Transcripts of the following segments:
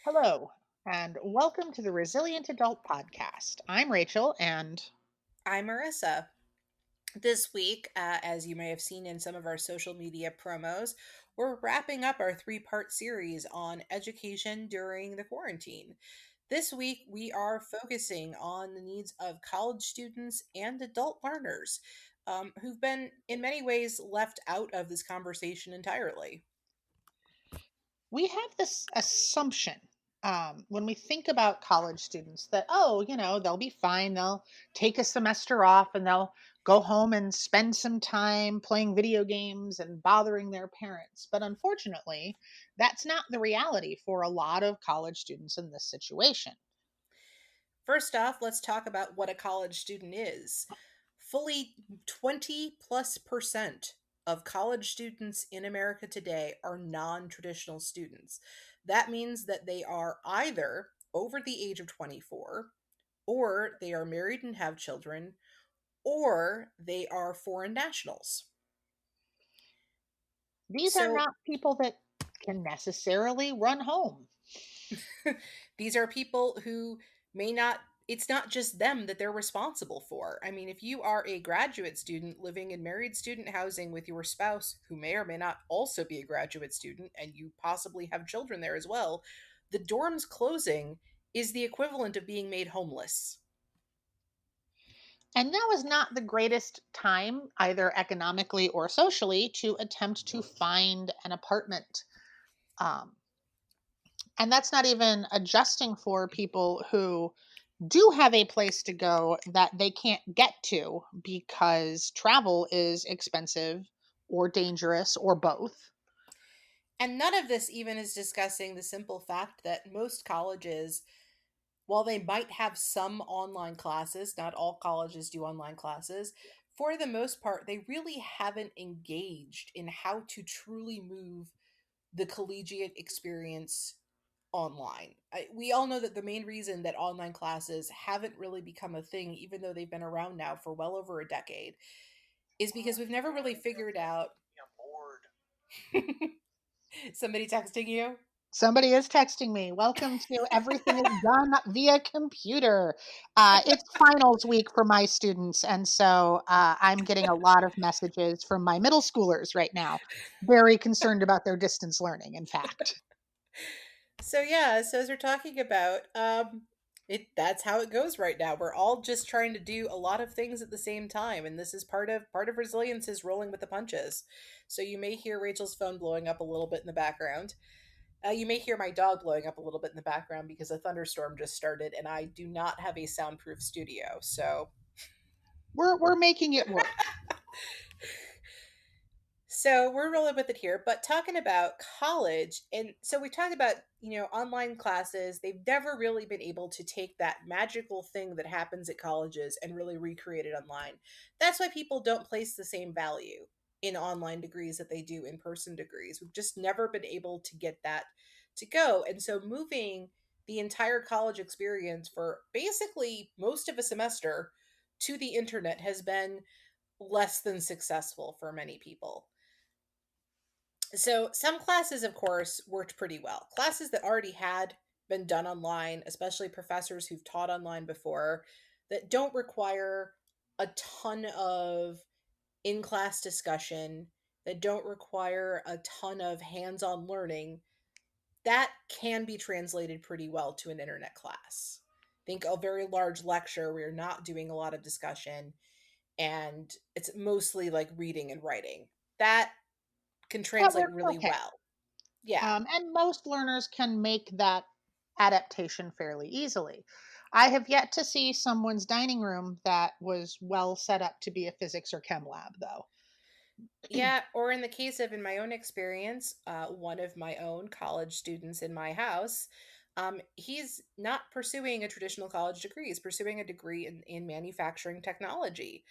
Hello, and welcome to the Resilient Adult Podcast. I'm Rachel, and I'm Marissa. This week, as you may have seen in some of our social media promos, we're wrapping up our three-part series on education during the quarantine. This week, we are focusing on the needs of college students and adult learners who've been, in many ways, left out of this conversation entirely. we have this assumption when we think about college students that, they'll be fine. They'll take a semester off and they'll go home and spend some time playing video games and bothering their parents. But unfortunately, that's not the reality for a lot of college students in this situation. First off, let's talk about what a college student is. Fully 20 plus percent of college students in America today are non traditional students. That means that they are either over the age of 24, or they are married and have children, or they are foreign nationals. These are So not people that can necessarily run home. these are people who may not, it's not just them that they're responsible for. I mean, if you are a graduate student living in married student housing with your spouse, who may or may not also be a graduate student, and you possibly have children there as well, the dorms closing is the equivalent of being made homeless. And now is not the greatest time, either economically or socially, to attempt to find an apartment. Um, and that's not even adjusting for people who do have a place to go that they can't get to because travel is expensive or dangerous or both. And none of this even is discussing the simple fact that most colleges, while they might have some online classes, not all colleges do online classes, for the most part, they really haven't engaged in how to truly move the collegiate experience online. We all know that the main reason that online classes haven't really become a thing, even though they've been around now for well over a decade, is because we've never really figured out. Somebody texting you? Somebody is texting me. Welcome to everything is done via computer. It's finals week for my students, and so I'm getting a lot of messages from my middle schoolers right now. Very concerned about their distance learning. In fact, So yeah, so as we're talking about, that's how it goes right now. We're all just trying to do a lot of things at the same time, and this is part of resilience is rolling with the punches. So you may hear Rachel's phone blowing up a little bit in the background. You may hear my dog blowing up a little bit in the background because a thunderstorm just started, and I do not have a soundproof studio. So we're making it work. So we're rolling with it here, but talking about college, and so we talked about, online classes. They've never really been able to take that magical thing that happens at colleges and really recreate it online. That's why people don't place the same value in online degrees that they do in person degrees. We've just never been able to get that to go. And so moving the entire college experience for basically most of a semester to the internet has been less than successful for many people. So some classes, of course, worked pretty well. Classes that already had been done online, especially professors who've taught online before, that don't require a ton of in class discussion, that don't require a ton of hands on learning, that can be translated pretty well to an internet class. Think a very large lecture where you're not doing a lot of discussion and it's mostly like reading and writing. That can That translate works really okay. well. Yeah. And most learners can make that adaptation fairly easily. I have yet to see someone's dining room that was well set up to be a physics or chem lab, though. Yeah, or in the case of, in my own experience, one of my own college students in my house, he's not pursuing a traditional college degree. He's pursuing a degree in manufacturing technology.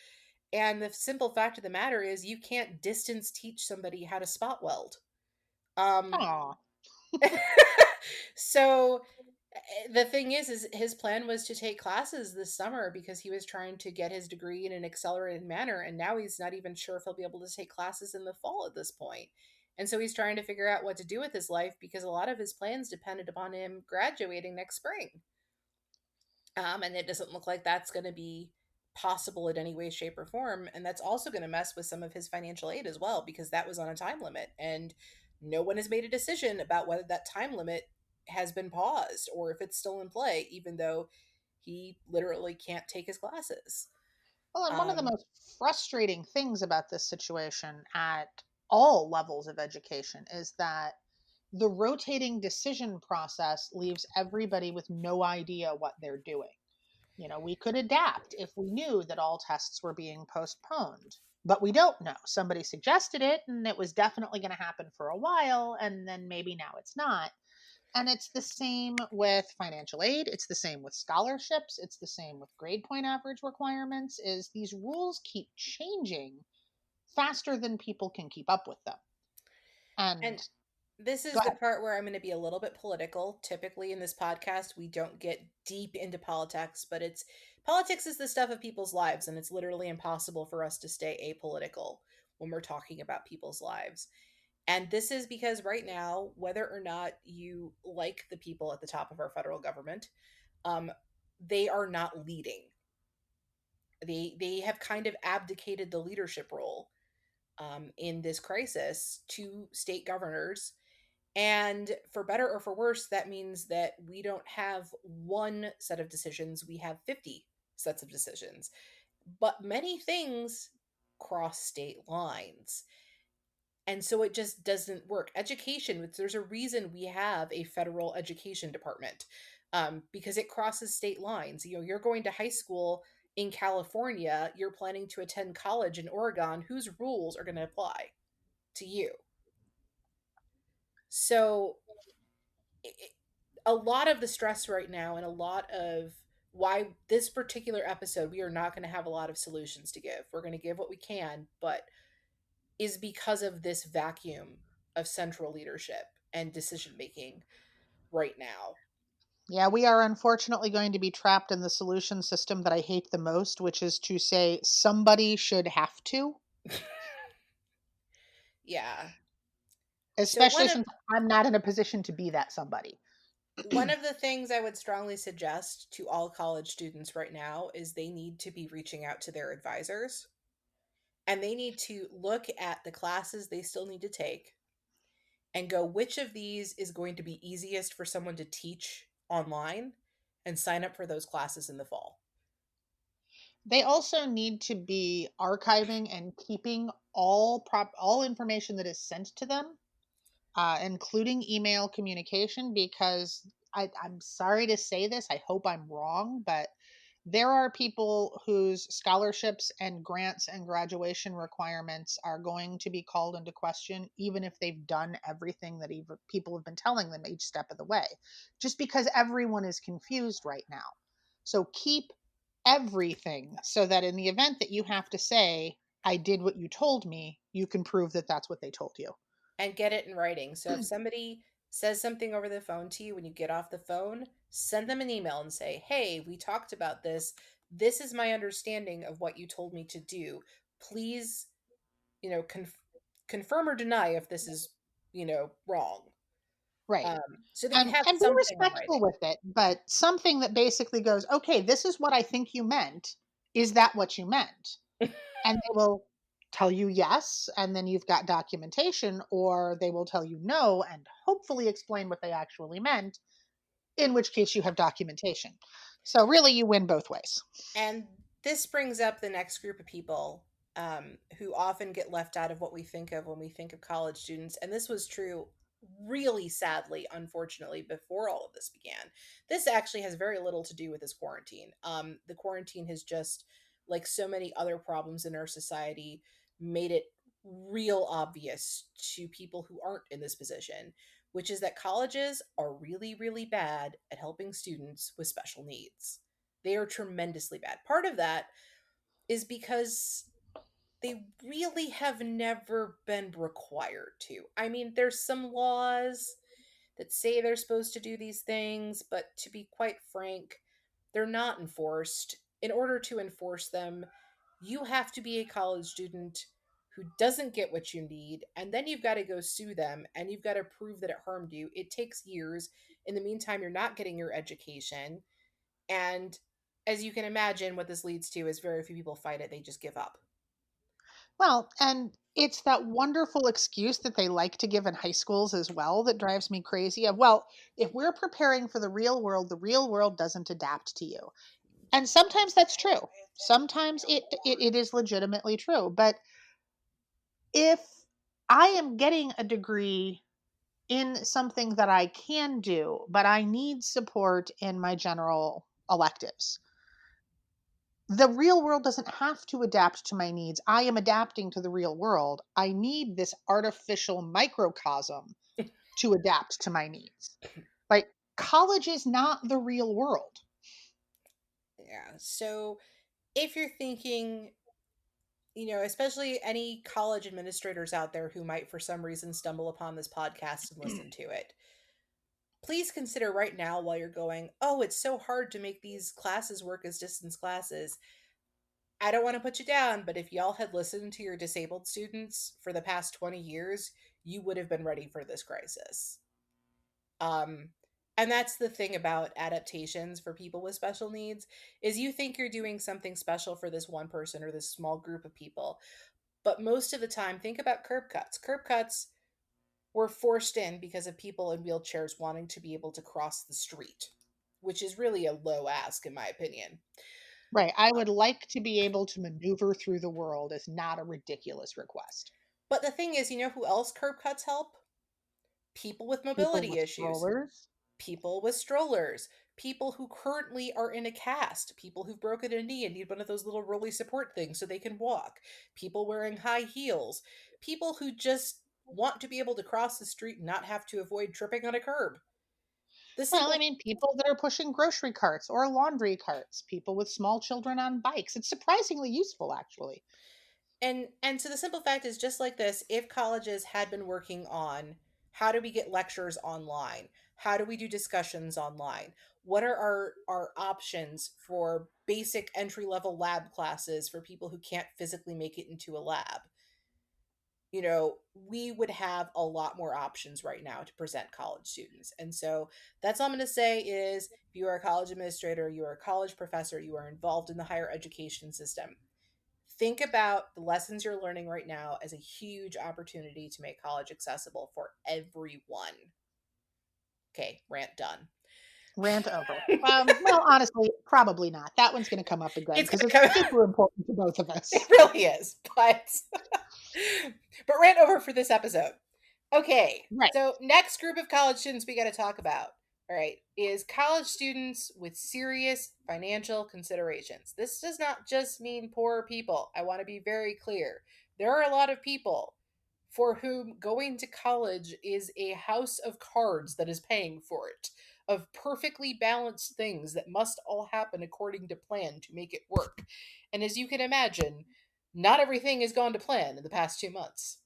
And the simple fact of the matter is, you can't distance teach somebody how to spot weld. Um, Aw. so the thing is his plan was to take classes this summer because he was trying to get his degree in an accelerated manner, and now he's not even sure if he'll be able to take classes in the fall at this point. And so he's trying to figure out what to do with his life because a lot of his plans depended upon him graduating next spring. And it doesn't look like that's going to be possible in any way, shape, or form. And that's also going to mess with some of his financial aid as well, because that was on a time limit. And no one has made a decision about whether that time limit has been paused or if it's still in play, even though he literally can't take his classes. Well, and one of the Um, most frustrating things about this situation at all levels of education is that the rotating decision process leaves everybody with no idea what they're doing. We could adapt if we knew that all tests were being postponed, but we don't know. Somebody suggested it, and it was definitely going to happen for a while, and then maybe now it's not. And it's the same with financial aid, it's the same with scholarships, it's the same with grade point average requirements. Is these rules keep changing faster than people can keep up with them. and And this go is the ahead. part where I'm going to be a little bit political. Typically in this podcast, we don't get deep into politics, but it's politics is the stuff of people's lives, and it's literally impossible for us to stay apolitical when we're talking about people's lives. And this is because right now, whether or not you like the people at the top of our federal government, um, they are not leading. They have kind of abdicated the leadership role in this crisis to state governors. And for better or for worse, that means that we don't have one set of decisions, we have 50 sets of decisions. But many things cross state lines. And so it just doesn't work. Education, there's a reason we have a federal education department, because it crosses state lines. You're going to high school in California, you're planning to attend college in Oregon, whose rules are going to apply to you? So it, a lot of the stress right now and a lot of why this particular episode, we are not going to have a lot of solutions to give. We're going to give what we can, but is because of this vacuum of central leadership and decision making right now. Yeah, we are unfortunately going to be trapped in the solution system that I hate the most, which is to say somebody should have to, Yeah. So especially since I'm not in a position to be that somebody. one of the things I would strongly suggest to all college students right now is they need to be reaching out to their advisors, and they need to look at the classes they still need to take and go, which of these is going to be easiest for someone to teach online, and sign up for those classes in the fall. They also need to be archiving and keeping all information that is sent to them, including email communication, because I'm sorry to say this. I hope I'm wrong, but there are people whose scholarships and grants and graduation requirements are going to be called into question, even if they've done everything that people have been telling them each step of the way, just because everyone is confused right now. So keep everything so that in the event that you have to say, I did what you told me, you can prove that that's what they told you. And get it in writing. So if somebody says something over the phone to you when you get off the phone, send them an email and say, "Hey, we talked about this. This is my understanding of what you told me to do. Please, you know, confirm or deny if this is, wrong." Right. So that you and have and be something in respectful writing. with it, but something that basically goes, okay, this is what I think you meant. Is that what you meant? And they will tell you yes, and then you've got documentation, or they will tell you no and hopefully explain what they actually meant, in which case you have documentation. So really you win both ways. And this brings up the next group of people, who often get left out of what we think of when we think of college students. And this was true, really sadly, unfortunately, before all of this began. This actually has very little to do with this quarantine. The quarantine has just, like so many other problems in our society, made it real obvious to people who aren't in this position, which is that colleges are really, really bad at helping students with special needs. They are tremendously bad. Part of that is because they really have never been required to. I mean, there's some laws that say they're supposed to do these things, but to be quite frank, they're not enforced. In order to enforce them, you have to be a college student who doesn't get what you need, and then you've got to go sue them and you've got to prove that it harmed you. It takes years. In the meantime, you're not getting your education. And as you can imagine, what this leads to is very few people fight it, they just give up. Well, and it's that wonderful excuse that they like to give in high schools as well that drives me crazy of, well, if we're preparing for the real world doesn't adapt to you. And sometimes that's true. Sometimes it is legitimately true. But if I am getting a degree in something that I can do, but I need support in my general electives, the real world doesn't have to adapt to my needs. I am adapting to the real world. I need this artificial microcosm to adapt to my needs. Like, college is not the real world. Yeah. So if you're thinking, especially any college administrators out there who might for some reason stumble upon this podcast and listen to it, please consider right now while you're going, oh, it's so hard to make these classes work as distance classes. I don't want to put you down, but if y'all had listened to your disabled students for the past 20 years, you would have been ready for this crisis. Um, and that's the thing about adaptations for people with special needs is you think you're doing something special for this one person or this small group of people. But most of the time, think about curb cuts. Curb cuts were forced in because of people in wheelchairs wanting to be able to cross the street, which is really a low ask, in my opinion. Right. I would like to be able to maneuver through the world is not a ridiculous request. But the thing is, who else curb cuts help? People with People mobility with issues, strollers. people with strollers, people who currently are in a cast, people who've broken a knee and need one of those little rolly support things so they can walk, people wearing high heels, people who just want to be able to cross the street and not have to avoid tripping on a curb. The Well, I simple mean, people that are pushing grocery carts or laundry carts, people with small children on bikes. It's surprisingly useful, actually. and so the simple fact is, just like this, if colleges had been working on how do we get lectures online, how do we do discussions online, what are our options for basic entry level lab classes for people who can't physically make it into a lab, we would have a lot more options right now to present college students. And so that's all I'm going to say is, if you are a college administrator, you are a college professor, you are involved in the higher education system, think about the lessons you're learning right now as a huge opportunity to make college accessible for everyone. Okay, rant done. Rant over. Well, honestly, probably not. That one's going to come up again It's because gonna it's come. super important to both of It us. really is, but rant over for this episode. Okay, Right. so next group of college students we got to talk about, all right, is college students with serious financial considerations. This does not just mean poor people. I want to be very clear. There are a lot of people for whom going to college is a house of cards that is paying for it, of perfectly balanced things that must all happen according to plan to make it work. And as you can imagine, not everything has gone to plan in the past 2 months.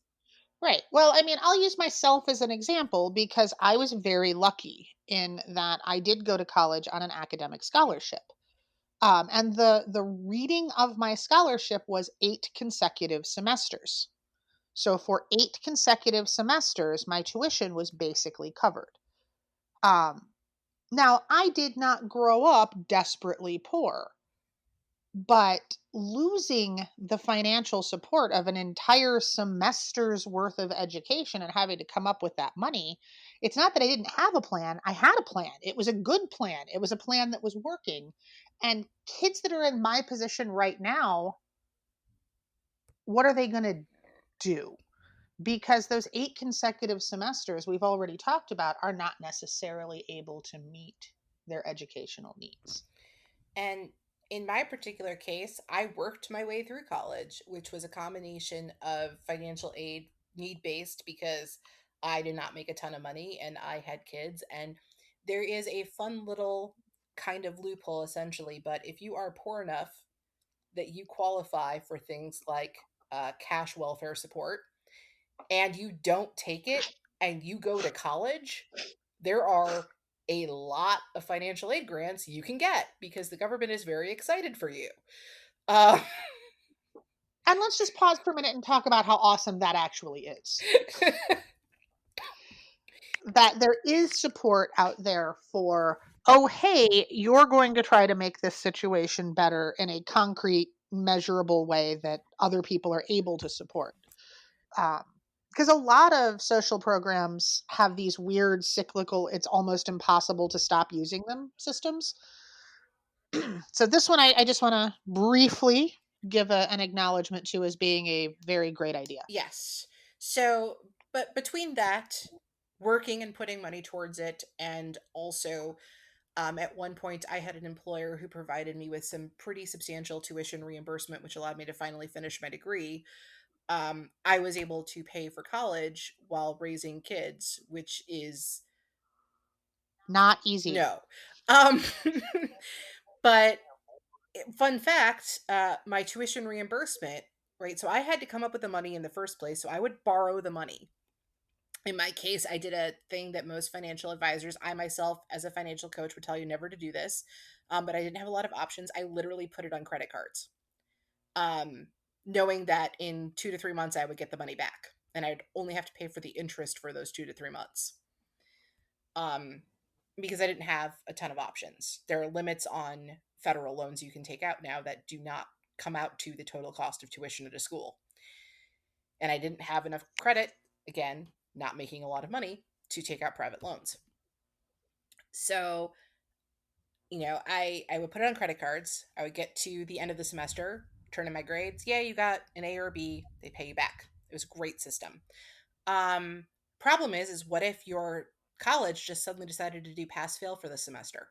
Right. Well, I mean, I'll use myself as an example because I was very lucky in that I did go to college on an academic scholarship. And the reading of my scholarship was 8 consecutive semesters. So for 8 consecutive semesters, my tuition was basically covered. Um, Now, I did not grow up desperately poor, but losing the financial support of an entire semester's worth of education and having to come up with that money, it's not that I didn't have a plan. I had a plan. It was a good plan. It was a plan that was working. And kids that are in my position right now, what are they going to do? Because those 8 consecutive semesters we've already talked about are not necessarily able to meet their educational needs. And in my particular case, I worked my way through college, which was a combination of financial aid, need based, because I did not make a ton of money and I had kids. And there is a fun little kind of loophole essentially. But if you are poor enough that you qualify for things like cash welfare support and you don't take it and you go to college, there are a lot of financial aid grants you can get because the government is very excited for you. Uh, And let's just pause for a minute and talk about how awesome that actually is. That there is support out there for, oh, hey, you're going to try to make this situation better in a concrete, measurable way that other people are able to support. Because a lot of social programs have these weird cyclical, it's almost impossible to stop using them systems. So this one I just want to briefly give an acknowledgement to as being a very great idea. Yes. So, but between that, working and putting money towards it, and also at one point, I had an employer who provided me with some pretty substantial tuition reimbursement, which allowed me to finally finish my degree. I was able to pay for college while raising kids, which is Not easy. no. Um, but fun fact, my tuition reimbursement, right? So I had to come up with the money in the first place. So I would borrow the money. In my case, I did a thing that most financial advisors, I myself, as a financial coach, would tell you never to do this. But I didn't have a lot of options. I literally put it on credit cards, um, knowing that in 2 to 3 months I would get the money back, and I'd only have to pay for the interest for those 2 to 3 months. Um, because I didn't have a ton of options. There are limits on federal loans you can take out now that do not come out to the total cost of tuition at a school. And I didn't have enough credit, again, not making a lot of money, to take out private loans. So, I would put it on credit cards. I would get to the end of the semester, turn in my grades. Yeah, you got an A or a B. They pay you back. It was a great system. Um, Problem is what if your college just suddenly decided to do pass fail for the semester?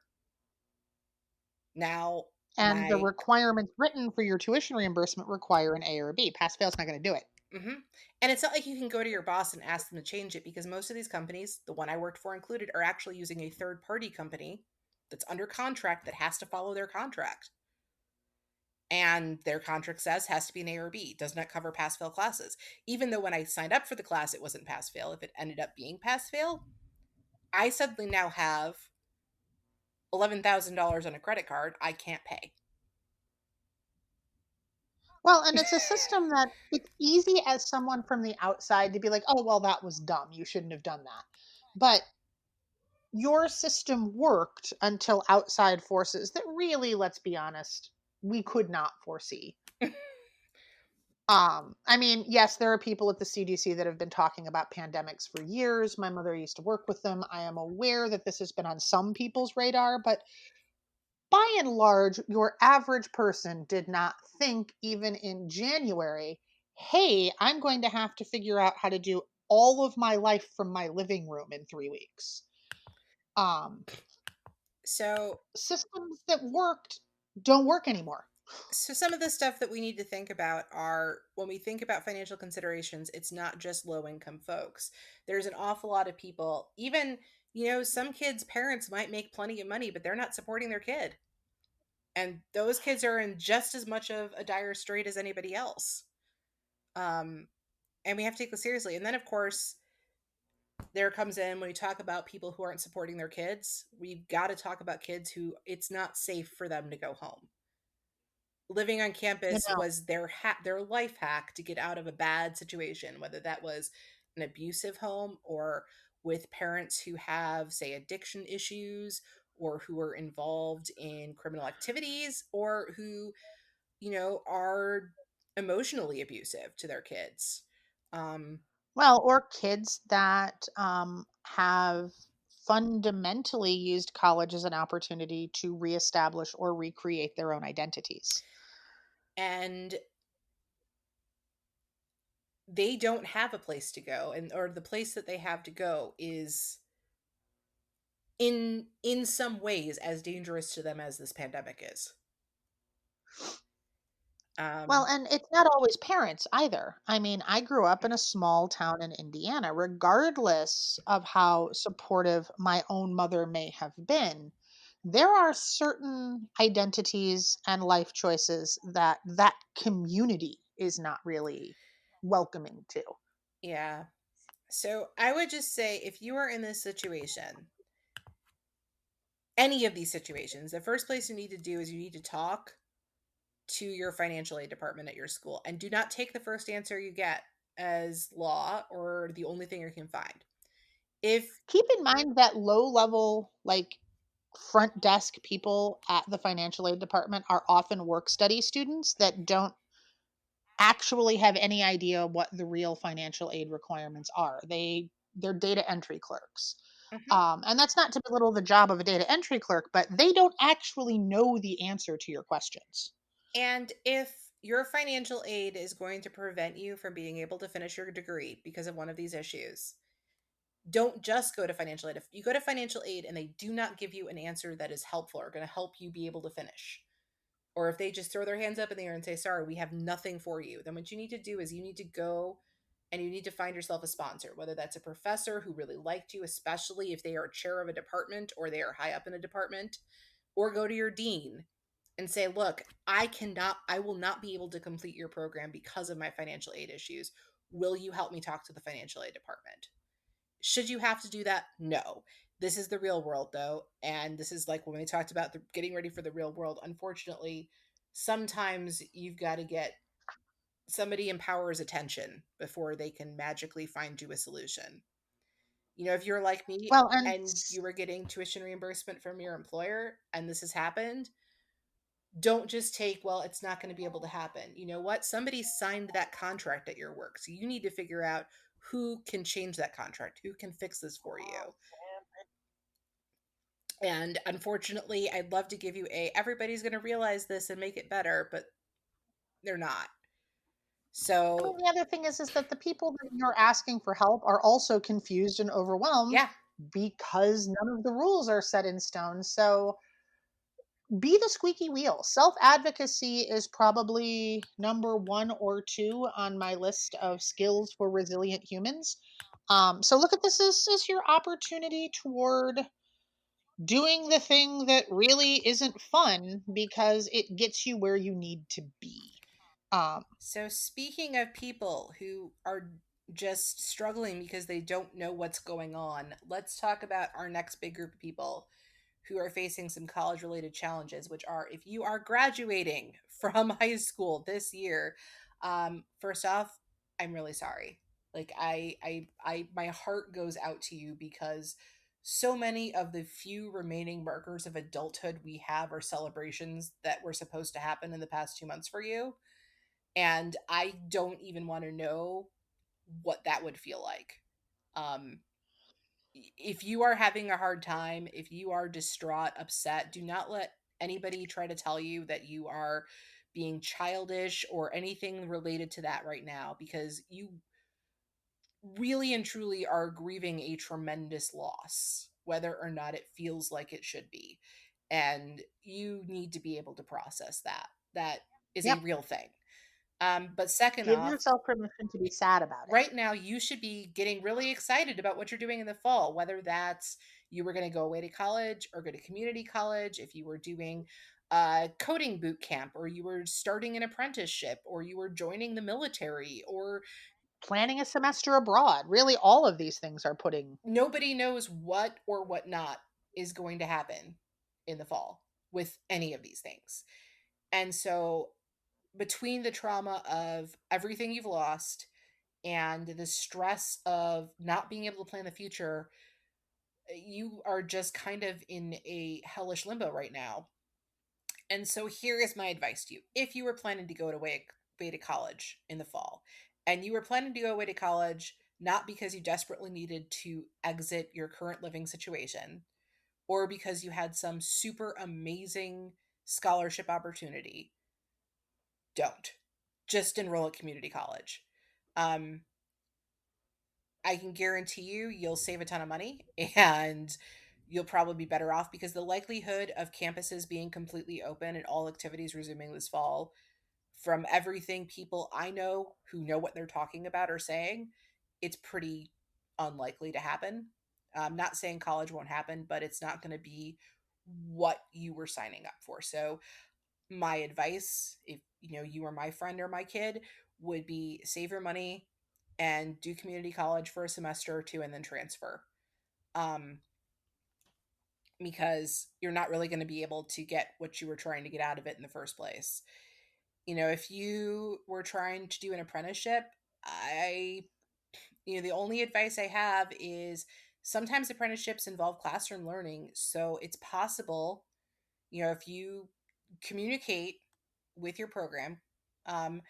Now And the my requirements written for your tuition reimbursement require an A or a B. Pass fail's not going to do it. hmm And it's not like you can go to your boss and ask them to change it, because most of these companies, the one I worked for included, are actually using a third party company that's under contract that has to follow their contract. And their contract says has to be an A or B, does not cover pass fail classes. Even though when I signed up for the class, it wasn't pass fail. If it ended up being pass fail, I suddenly now have $11,000 on a credit card I can't pay. Well, and it's a system that it's easy as someone from the outside to be like, oh, well, that was dumb. You shouldn't have done that. But your system worked until outside forces that really, let's be honest, we could not foresee. I mean, yes, there are people at the CDC that have been talking about pandemics for years. My mother used to work with them. I am aware that this has been on some people's radar, but by and large, your average person did not think, even in January, hey, I'm going to have to figure out how to do all of my life from my living room in 3 weeks. Um, So, Systems that worked don't work anymore. so some of the stuff that we need to think about are, when we think about financial considerations, it's not just low income folks. There's an awful lot of people, even, some kids' parents might make plenty of money, but they're not supporting their kid. And those kids are in just as much of a dire strait as anybody else. Um, and we have to take this seriously. And then, of course, there comes in, when we talk about people who aren't supporting their kids, we've got to talk about kids who it's not safe for them to go home. Living on You campus know, was their life hack to get out of a bad situation, whether that was an abusive home or with parents who have, say, addiction issues, or who are involved in criminal activities, or who, are emotionally abusive to their kids. Um, well, or kids that have fundamentally used college as an opportunity to reestablish or recreate their own identities. and they don't have a place to go, and or the place that they have to go is in some ways as dangerous to them as this pandemic is. Well, um and it's not always parents either. I mean, I grew up in a small town in Indiana. Regardless of how supportive my own mother may have been, there are certain identities and life choices that that community is not really welcoming to. yeah, so I would just say, if you are in this situation, any of these situations, the first place you need to do is you need to talk to your financial aid department at your school, and do not take the first answer you get as law or the only thing you can find. If Keep in mind that low level, like front desk people at the financial aid department are often work study students that don't actually have any idea what the real financial aid requirements are. They're data entry clerks. Mhm. And that's not to belittle the job of a data entry clerk, but they don't actually know the answer to your questions. And if your financial aid is going to prevent you from being able to finish your degree because of one of these issues, don't just go to financial aid. If you go to financial aid and they do not give you an answer that is helpful or going to help you be able to finish, or if they just throw their hands up in the air and say, sorry, we have nothing for you, then what you need to do is you need to go and you need to find yourself a sponsor, whether that's a professor who really liked you, especially if they are chair of a department or they are high up in a department, or go to your dean and say, look, I will not be able to complete your program because of my financial aid issues. Will you help me talk to the financial aid department? Should you have to do that? No. This is the real world, though. And this is like when we talked about getting ready for the real world. Unfortunately, sometimes you've got to get somebody in power's attention before they can magically find you a solution. You know, if you're like me Well, and and you were getting tuition reimbursement from your employer and this has happened, don't just take, well, it's not going to be able to happen. You know what? Somebody signed that contract at your work. So you need to figure out who can change that contract, who can fix this for you. And unfortunately, I'd love to give you everybody's going to realize this and make it better, but they're not. I mean, So, the other thing is that the people that you're asking for help are also confused and overwhelmed yeah. because none of the rules are set in stone. So be the squeaky wheel. Self advocacy is probably number one or two on my list of skills for resilient humans. So look at this as your opportunity toward doing the thing that really isn't fun because it gets you where you need to be. Um, So, speaking of people who are just struggling because they don't know what's going on, let's talk about our next big group of people who are facing some college related challenges, which are if you are graduating from high school this year, first off, I'm really sorry. Like my heart goes out to you because so many of the few remaining markers of adulthood we have are celebrations that were supposed to happen in the past 2 months for you. And I don't even want to know what that would feel like. Um, if you are having a hard time, if you are distraught, upset, do not let anybody try to tell you that you are being childish or anything related to that right now because you really and truly are grieving a tremendous loss, whether or not it feels like it should be. And you need to be able to process that. That is a yep. real thing. But second Give off, yourself permission to be sad about it. right now you should be getting really excited about what you're doing in the fall, whether that's you were going to go away to college or go to community college, if you were doing a coding boot camp, or you were starting an apprenticeship, or you were joining the military, or Planning a semester abroad. Really, all of these things are putting. nobody knows what or what not is going to happen in the fall with any of these things. And so between the trauma of everything you've lost and the stress of not being able to plan the future, you are just kind of in a hellish limbo right now. And so here is my advice to you. If you were planning to go away to college in the fall, and you were planning to go away to college not because you desperately needed to exit your current living situation or because you had some super amazing scholarship opportunity, don't. Just enroll at community college. Um, I can guarantee you you'll save a ton of money and you'll probably be better off because the likelihood of campuses being completely open and all activities resuming this fall, from everything people I know who know what they're talking about are saying, it's pretty unlikely to happen. I'm not saying college won't happen, but it's not going to be what you were signing up for. So my advice, if you know you were my friend or my kid, would be save your money and do community college for a semester or two and then transfer. Um, because you're not really going to be able to get what you were trying to get out of it in the first place. If you were trying to do an apprenticeship, I, the only advice I have is sometimes apprenticeships involve classroom learning. So it's possible, if you communicate with your program, um,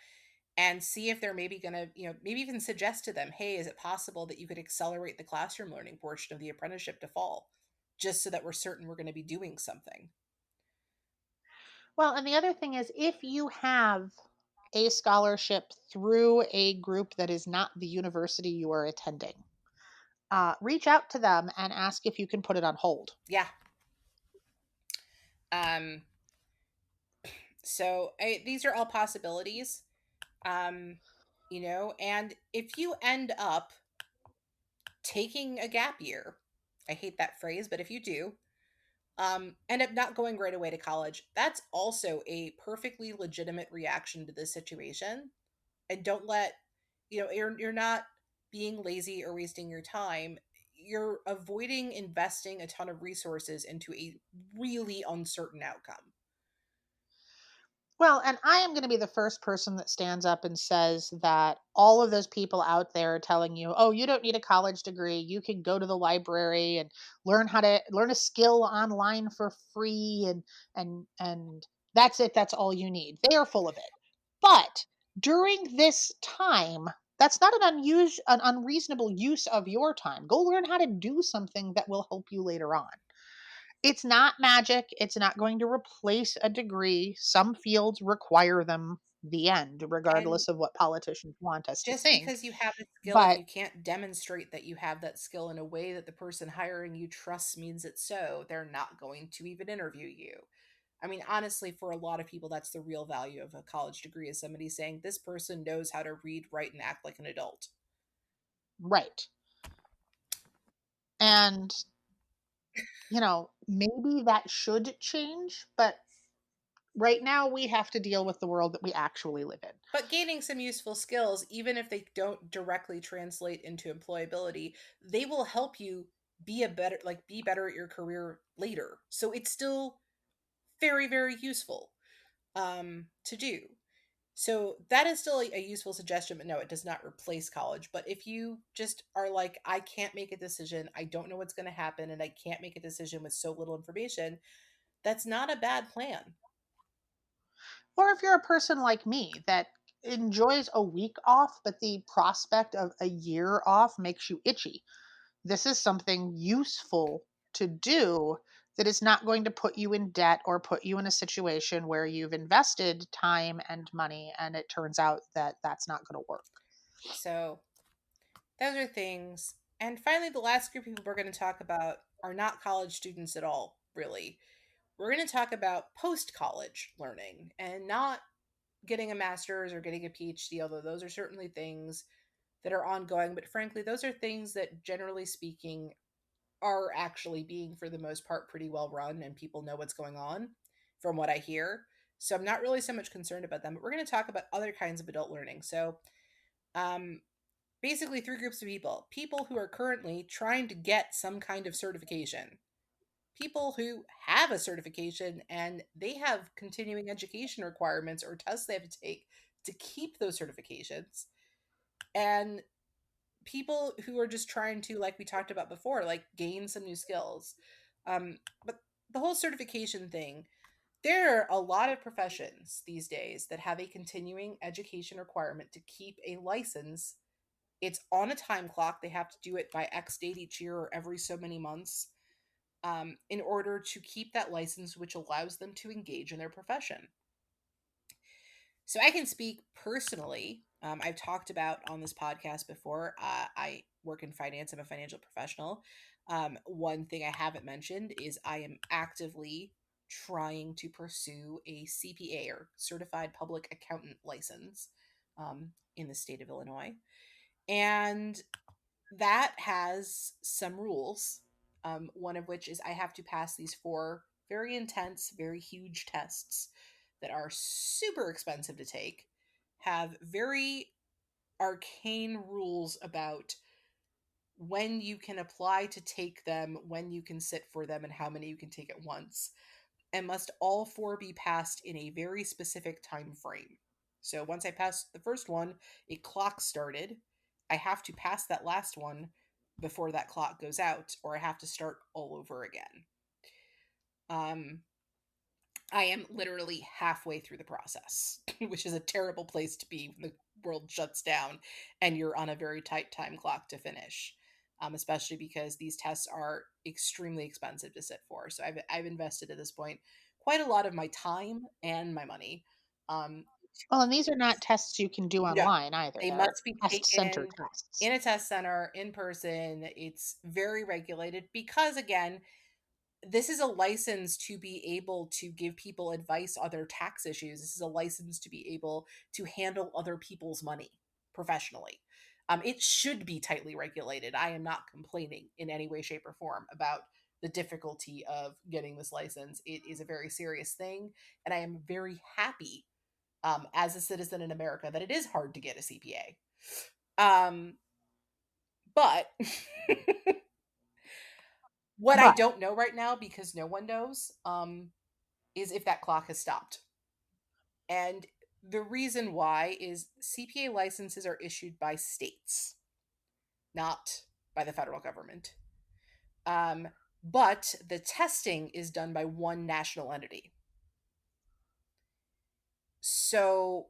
and see if they're maybe going to, maybe even suggest to them, hey, is it possible that you could accelerate the classroom learning portion of the apprenticeship to fall, just so that we're certain we're going to be doing something. Well, and the other thing is, if you have a scholarship through a group that is not the university you are attending, reach out to them and ask if you can put it on hold. Yeah. Um, these are all possibilities. Um, and if you end up taking a gap year, I hate that phrase, but if you do, end up not going right away to college, that's also a perfectly legitimate reaction to this situation. And don't let, you're not being lazy or wasting your time. You're avoiding investing a ton of resources into a really uncertain outcome. Well, and I am going to be the first person that stands up and says that all of those people out there telling you, "Oh, you don't need a college degree. You can go to the library and learn a skill online for free and that's it. That's all you need." They are full of it. But during this time, that's not an unreasonable use of your time. Go learn how to do something that will help you later on. It's not magic. It's not going to replace a degree. Some fields require them, the end, And regardless of what politicians want us to just think. because you have a skill, if But you can't demonstrate that you have that skill in a way that the person hiring you trusts means it's so, they're not going to even interview you. I mean, honestly, for a lot of people, that's the real value of a college degree, is somebody saying this person knows how to read, write, and act like an adult. right. And, maybe that should change. But right now, we have to deal with the world that we actually live in. But gaining some useful skills, even if they don't directly translate into employability, they will help you be better at your career later. So it's still very, very useful to do. So that is still a useful suggestion, but no, it does not replace college. But if you just are like, I can't make a decision, I don't know what's going to happen, and I can't make a decision with so little information, that's not a bad plan. Or if you're a person like me that enjoys a week off, but the prospect of a year off makes you itchy, this is something useful to do that is not going to put you in debt or put you in a situation where you've invested time and money and it turns out that that's not going to work. So those are things. And finally, the last group of people we're going to talk about are not college students at all, really. We're going to talk about post college learning and not getting a master's or getting a PhD, although those are certainly things that are ongoing. But frankly, those are things that, generally speaking, are actually being, for the most part, pretty well run and people know what's going on from what I hear. So I'm not really so much concerned about them. But we're going to talk about other kinds of adult learning. So, um, basically, three groups of people who are currently trying to get some kind of certification, people who have a certification and they have continuing education requirements or tests they have to take to keep those certifications, and people who are just trying to, like we talked about before, like gain some new skills. But the whole certification thing, there are a lot of professions these days that have a continuing education requirement to keep a license. It's on a time clock. They have to do it by X date each year or every so many months, in order to keep that license, which allows them to engage in their profession. So I can speak personally. I've talked about on this podcast before. I work in finance. I'm a financial professional. One thing I haven't mentioned is I am actively trying to pursue a CPA, or Certified Public Accountant license, in the state of Illinois. And that has some rules. One of which is I have to pass these four very intense, very huge tests that are super expensive to take, have very arcane rules about when you can apply to take them, when you can sit for them, and how many you can take at once, and must all four be passed in a very specific time frame. So once I passed the first one, a clock started. I have to pass that last one before that clock goes out, or I have to start all over again. Um, I am literally halfway through the process, which is a terrible place to be when the world shuts down and you're on a very tight time clock to finish. Especially because these tests are extremely expensive to sit for. So I've invested at this point quite a lot of my time and my money. Um, Well, and these are not tests you can do no, online either. they They're must be test center taken tests. in a test center in person. It's very regulated because, again, this is a license to be able to give people advice on their tax issues. This is a license to be able to handle other people's money professionally. It should be tightly regulated. I am not complaining in any way, shape, or form about the difficulty of getting this license. It is a very serious thing, and I am very happy as a citizen in America that it is hard to get a CPA. But what I But don't know right now, because no one knows, is if that clock has stopped. And the reason why is CPA licenses are issued by states, not by the federal government. Um, but the testing is done by one national entity. So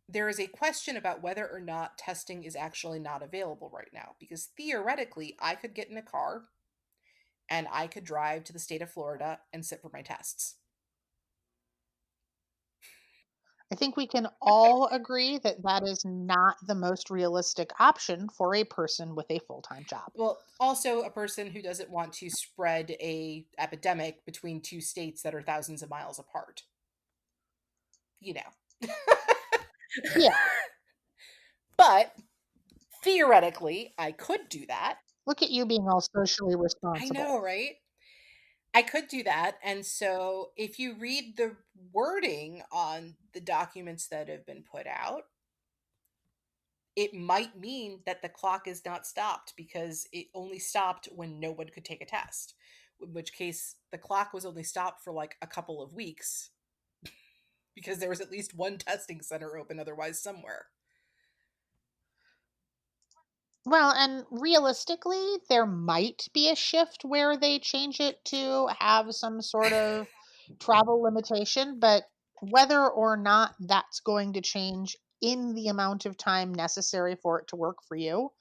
there is a question about whether or not testing is actually not available right now, because theoretically, I could get in a car and I could drive to the state of Florida and sit for my tests. I think we can all agree that that is not the most realistic option for a person with a full-time job. Well, also a person who doesn't want to spread a epidemic between two states that are thousands of miles apart. You know. Yeah, But theoretically, I could do that. look at you being all socially I responsible. know, right? I could do that. And so if you read the wording on the documents that have been put out, it might mean that the clock is not stopped because it only stopped when no one could take a test. In which case, the clock was only stopped for like a couple of weeks because there was at least one testing center open otherwise somewhere. Well, and realistically, there might be a shift where they change it to have some sort of travel limitation, but whether or not that's going to change in the amount of time necessary for it to work for you,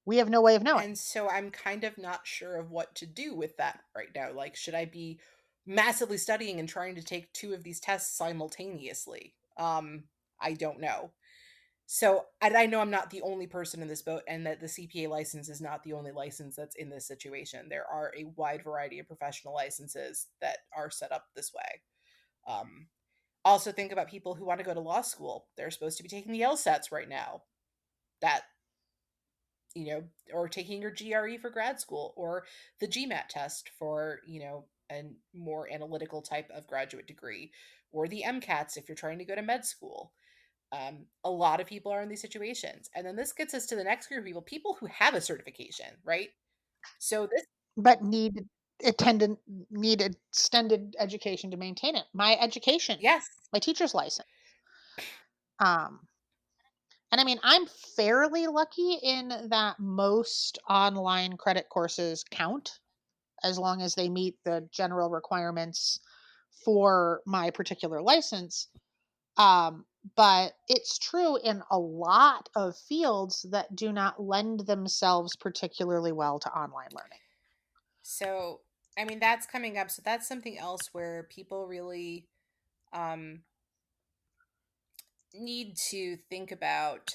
we have no way of knowing. And so I'm kind of not sure of what to do with that right now. Like, should I be massively studying and trying to take two of these tests simultaneously? I don't know. So, and I know I'm not the only person in this boat, and that the CPA license is not the only license that's in this situation. There are a wide variety of professional licenses that are set up this way. Um, Also, think about people who want to go to law school. They're supposed to be taking the LSATs right now. That, or taking your GRE for grad school, or the GMAT test for, a more analytical type of graduate degree, or the MCATs if you're trying to go to med school. A lot of people are in these situations. And then this gets us to the next group of people who have a certification, right? So this, But attendant need extended education to maintain it. My education, yes. my teacher's license. Um, and I mean, I'm fairly lucky in that most online credit courses count as long as they meet the general requirements for my particular license. Um, but it's true in a lot of fields that do not lend themselves particularly well to online learning. So, I mean, that's coming up. So that's something else where people really um, need to think about,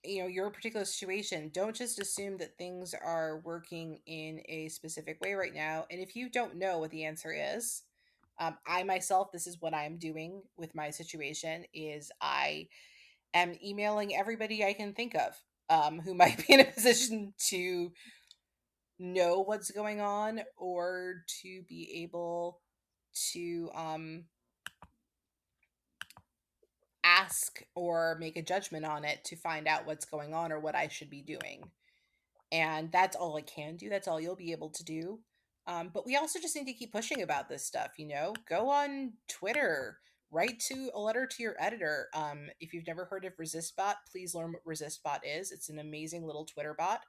your particular situation. Don't just assume that things are working in a specific way right now. And if you don't know what the answer is, I myself, this is what I'm doing with my situation, is I am emailing everybody I can think of, who might be in a position to know what's going on, or to be able to ask or make a judgment on it to find out what's going on or what I should be doing. And that's all I can do. That's all you'll be able to do. But we also just need to keep pushing about this stuff. Go on Twitter, write to a letter to your editor. If you've never heard of ResistBot, please learn what ResistBot is. It's an amazing little Twitter bot.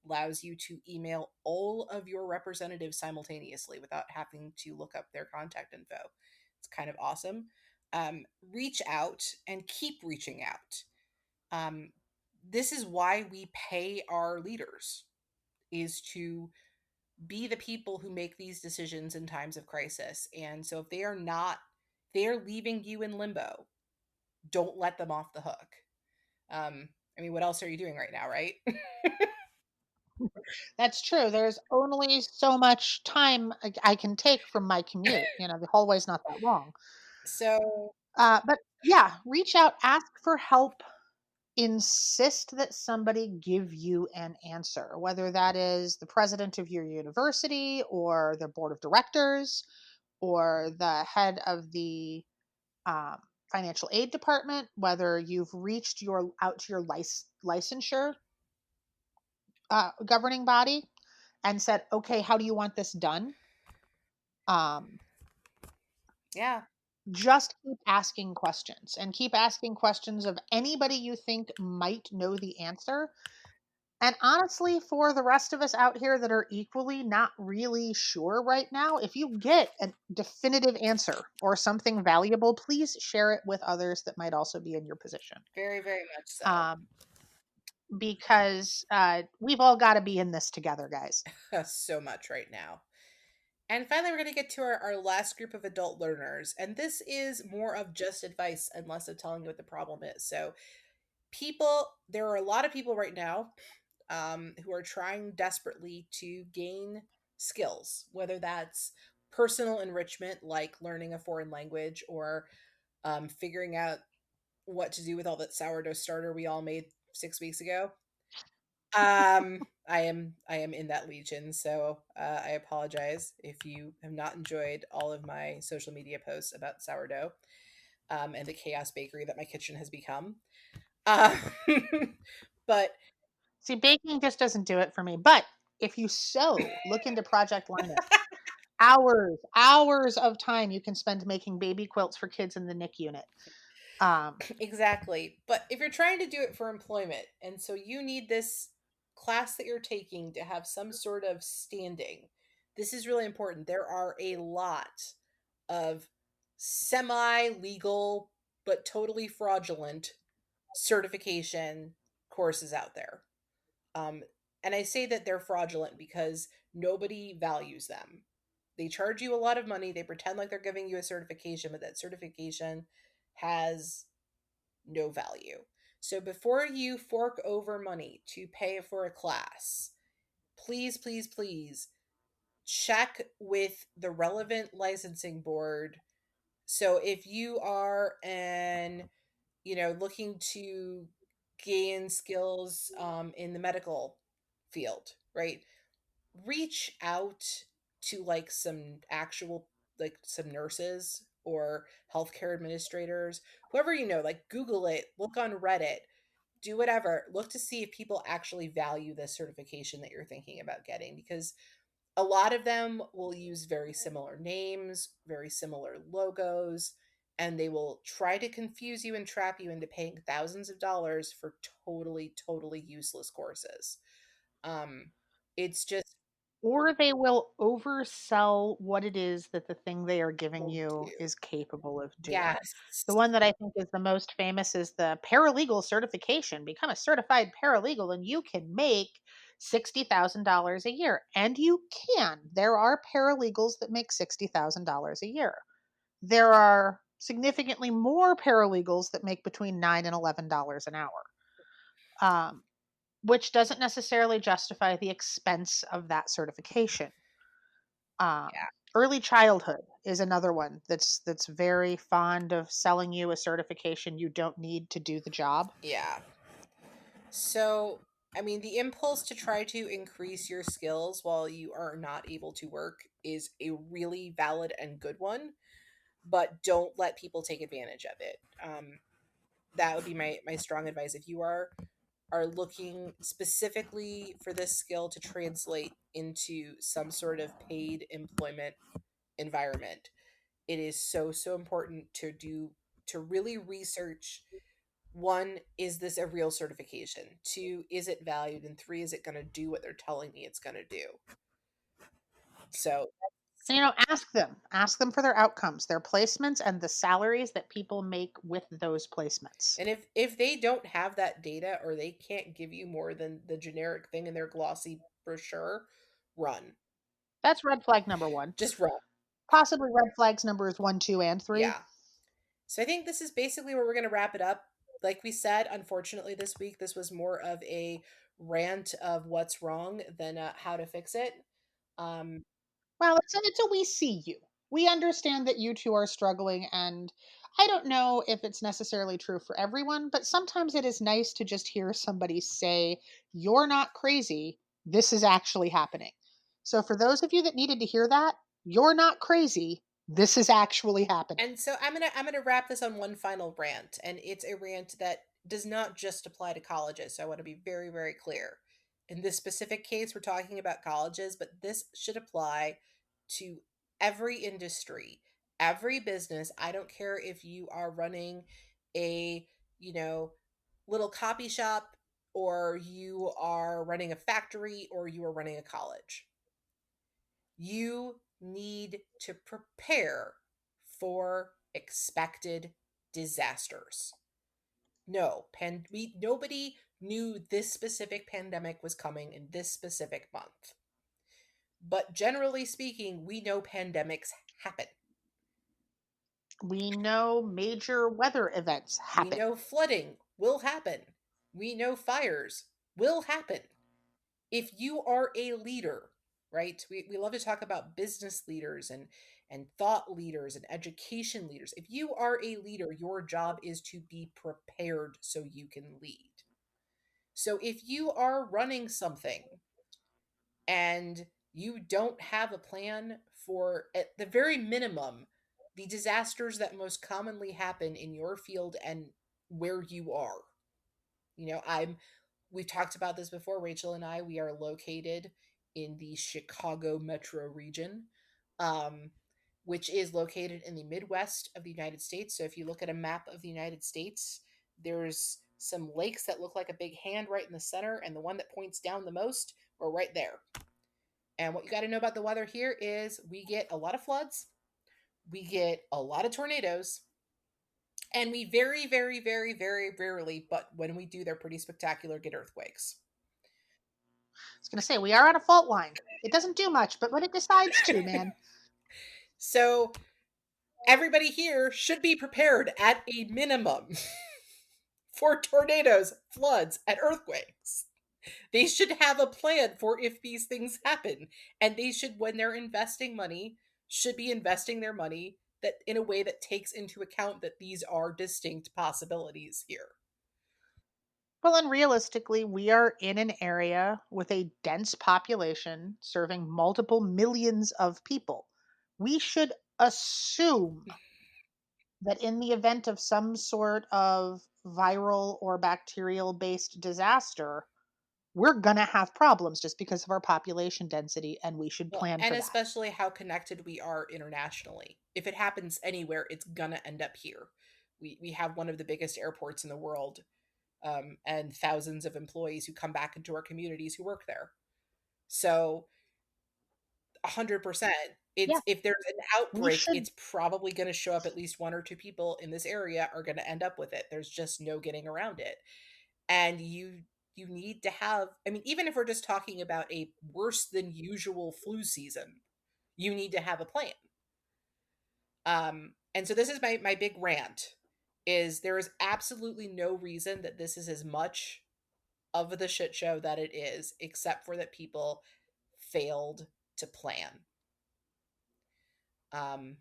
Allows you to email all of your representatives simultaneously without having to look up their contact info. It's kind of awesome. Reach out and keep reaching out. Um, this is why we pay our leaders, is to be the people who make these decisions in times of crisis. And so if they are leaving you in limbo, don't let them off the hook. I mean, what else are you doing right now, right? That's true. There's only so much time I can take from my commute. The hallway's not that long. So, But yeah, reach out, ask for help, insist that somebody give you an answer, whether that is the president of your university or the board of directors or the head of the um, financial aid department, whether you've reached your out to your licensure governing body and said, okay, how do you want this done? Um, yeah, just keep asking questions and keep asking questions of anybody you think might know the answer. And honestly, for the rest of us out here that are equally not really sure right now, if you get a definitive answer or something valuable, please share it with others that might also be in your position. very, very much so. Um, because we've all got to be in this together, guys. So much right now. And finally, we're going to get to our last group of adult learners. And this is more of just advice and less of telling you what the problem is. So, there are a lot of people right now who are trying desperately to gain skills, whether that's personal enrichment, like learning a foreign language, or figuring out what to do with all that sourdough starter we all made 6 weeks ago. I am in that legion, so I apologize if you have not enjoyed all of my social media posts about sourdough and the chaos bakery that my kitchen has become. Uh, but See, baking just doesn't do it for me. But if you look into Project Linus, hours of time you can spend making baby quilts for kids in the NIC unit. exactly. But if you're trying to do it for employment, and so you need this class that you're taking to have some sort of standing, this is really important. There are a lot of semi legal but totally fraudulent certification courses out there. Um, and I say that they're fraudulent because nobody values them. They charge you a lot of money, they pretend like they're giving you a certification, but that certification has no value. So before you fork over money to pay for a class, please, please, please check with the relevant licensing board. So if you are looking to gain skills in the medical field, right? Reach out to like some actual, like some nurses or healthcare administrators, whoever you know, like Google it, look on Reddit, do whatever, look to see if people actually value this certification that you're thinking about getting, because a lot of them will use very similar names, very similar logos, and they will try to confuse you and trap you into paying thousands of dollars for totally, totally useless courses. Um, it's just, Or they will oversell what it is that the thing they are giving will you do. is capable of doing. Yes. The one that I think is the most famous is the paralegal certification. Become a certified paralegal and you can make $60,000 a year. And you can. There are paralegals that make $60,000 a year. There are significantly more paralegals that make between $9 and $11 an hour. Um, which doesn't necessarily justify the expense of that certification. Yeah. Early childhood is another one that's very fond of selling you a certification you don't need to do the job. Yeah. So, I mean, the impulse to try to increase your skills while you are not able to work is a really valid and good one, but don't let people take advantage of it. That would be my strong advice. If you are looking specifically for this skill to translate into some sort of paid employment environment, it is so, so important to really research. One, is this a real certification? Two, is it valued? And three, is it going to do what they're telling me it's going to do? So, And, ask them for their outcomes, their placements, and the salaries that people make with those placements. and if they don't have that data, or they can't give you more than the generic thing in their glossy brochure, run. That's red flag number one. Just run. Possibly red flags numbers one, two, and three. Yeah. So I think this is basically where we're going to wrap it up. Like we said, unfortunately, this week this was more of a rant of what's wrong than how to fix it. Um, Well, it's a we see you. We understand that you two are struggling, and I don't know if it's necessarily true for everyone, but sometimes it is nice to just hear somebody say, "You're not crazy. This is actually happening." So, for those of you that needed to hear that, you're not crazy. This is actually happening. and so I'm gonna wrap this on one final rant, and it's a rant that does not just apply to colleges. So I want to be very, very clear. In this specific case, we're talking about colleges, but this should apply to every industry, every business. I don't care if you are running a, you know, little copy shop, or you are running a factory, or you are running a college. You need to prepare for expected disasters. Nobody knew this specific pandemic was coming in this specific month. But generally speaking, we know pandemics happen. We know major weather events We happen. know flooding will happen. We know fires will happen. If you are a leader, right? We love to talk about business leaders and thought leaders and education leaders. If you are a leader, your job is to be prepared so you can lead. So if you are running something and you don't have a plan for, at the very minimum, the disasters that most commonly happen in your field and where you are. We've talked about this before, Rachel and I. We are located in the Chicago metro region, um, which is located in the Midwest of the United States. So if you look at a map of the United States, there's some lakes that look like a big hand right in the center, and the one that points down the most, we're right there. And what you got to know about the weather here is we get a lot of floods, we get a lot of tornadoes, and we very, very, very, very rarely, but when we do, they're pretty spectacular, get earthquakes. I was going to say, we are on a fault line. It doesn't do much, but when it decides to, man, So everybody here should be prepared at a minimum for tornadoes, floods, and earthquakes. They should have a plan for if these things happen. And they should, when they're investing money, should be investing their money that in a way that takes into account that these are distinct possibilities here. well, and realistically, we are in an area with a dense population serving multiple millions of people. We should assume that in the event of some sort of viral or bacterial based disaster, we're going to have problems just because of our population density, and we should Well, plan and for that. especially how connected we are internationally. If it happens anywhere, it's gonna end up here. We have one of the biggest airports in the world, and thousands of employees who come back into our communities who work there. So 100%. Yeah, It's, if there's an we outbreak, should. it's probably going to show up. At least one or two people in this area are going to end up with it. There's just no getting around it. And you need to have, I mean, even if we're just talking about a worse than usual flu season, you need to have a plan. And so this is my big rant, is there is absolutely no reason that this is as much of the shit show that it is, except for that people failed to plan. Um,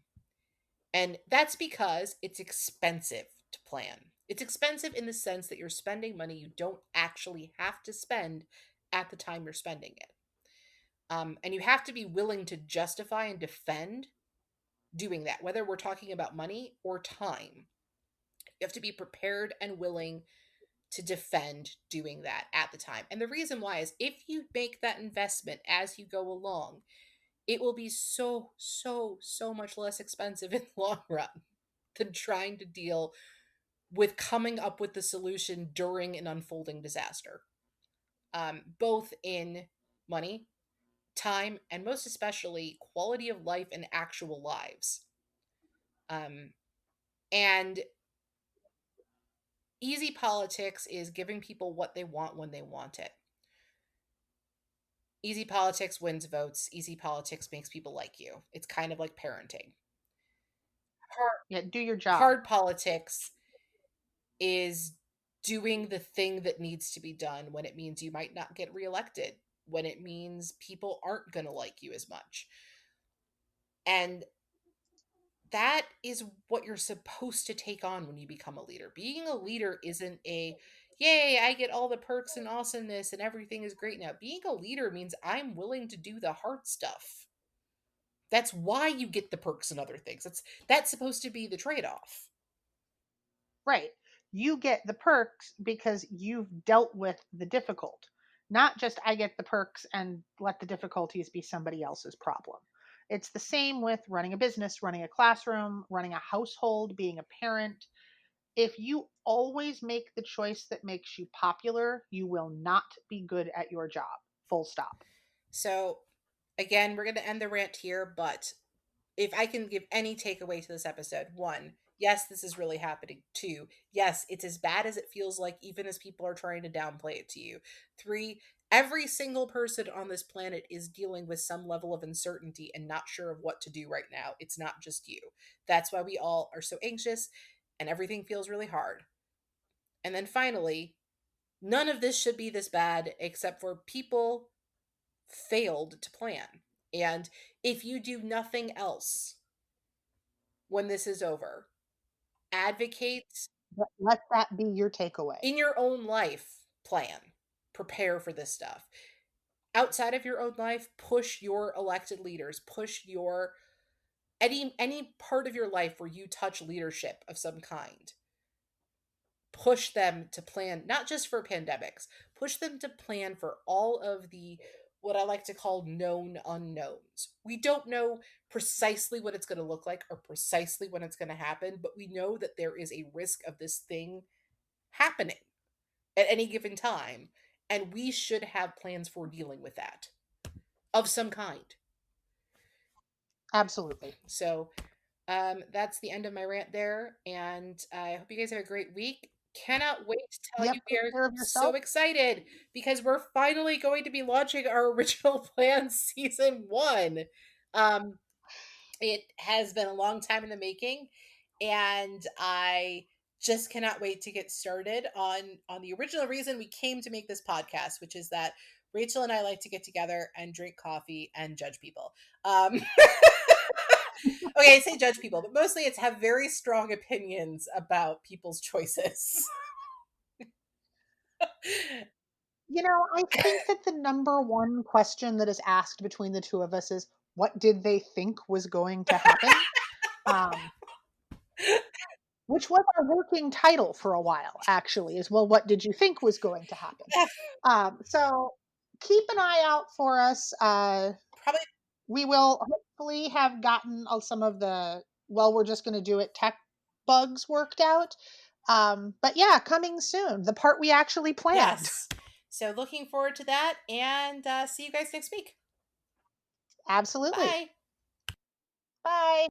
and that's because it's expensive to plan. It's expensive in the sense that you're spending money you don't actually have to spend at the time you're spending it. And you have to be willing to justify and defend doing that, whether we're talking about money or time. You have to be prepared and willing to defend doing that at the time. And the reason why is if you make that investment as you go along, it will be so, so, so much less expensive in the long run than trying to deal with coming up with the solution during an unfolding disaster, both in money, time, and most especially quality of life and actual lives. Um, and easy politics is giving people what they want when they want it. Easy politics wins votes. Easy politics makes people like you. It's kind of like parenting. Hard, Yeah, do your job. hard politics is doing the thing that needs to be done when it means you might not get reelected, when it means people aren't going to like you as much. And that is what you're supposed to take on when you become a leader. Being a leader isn't a, yay, I get all the perks and awesomeness and everything is great now. Being a leader means I'm willing to do the hard stuff. That's why you get the perks and other things. That's supposed to be the trade-off. Right. You get the perks because you've dealt with the difficult, not just I get the perks and let the difficulties be somebody else's problem. It's the same with running a business, running a classroom, running a household, being a parent. If you always make the choice that makes you popular, you will not be good at your job. Full stop. So, again, we're going to end the rant here, but if I can give any takeaway to this episode, one, yes, this is really happening. Two, yes, it's as bad as it feels like, even as people are trying to downplay it to you. Three, every single person on this planet is dealing with some level of uncertainty and not sure of what to do right now. It's not just you. That's why we all are so anxious and everything feels really hard. And then finally, none of this should be this bad except for people failed to plan. And if you do nothing else when this is over, advocate Let that be your takeaway. in your own life, plan, prepare for this stuff. Outside of your own life, push your elected leaders, push your any part of your life where you touch leadership of some kind. Push them to plan not just for pandemics, push them to plan for all of the what I like to call known unknowns. We don't know precisely what it's going to look like or precisely when it's going to happen, but we know that there is a risk of this thing happening at any given time, and we should have plans for dealing with that of some kind. Absolutely. So, that's the end of my rant there, and I hope you guys have a great week. Cannot wait to tell you Yep, we take are care of so yourself. excited because we're finally going to be launching our original plan season 1. Um, it has been a long time in the making, and I just cannot wait to get started on the original reason we came to make this podcast, which is that Rachel and I like to get together and drink coffee and judge people. Okay, I say judge people, but mostly it's have very strong opinions about people's choices. I think that the number one question that is asked between the two of us is, what did they think was going to happen? Um, which was our working title for a while, actually, is, well, what did you think was going to happen? So keep an eye out for us. Probably We will hopefully have gotten some of the, well, we're just going to do it tech bugs worked out. But yeah, coming soon, the part we actually planned. yes. So looking forward to that, and see you guys next week. Absolutely. Bye. Bye.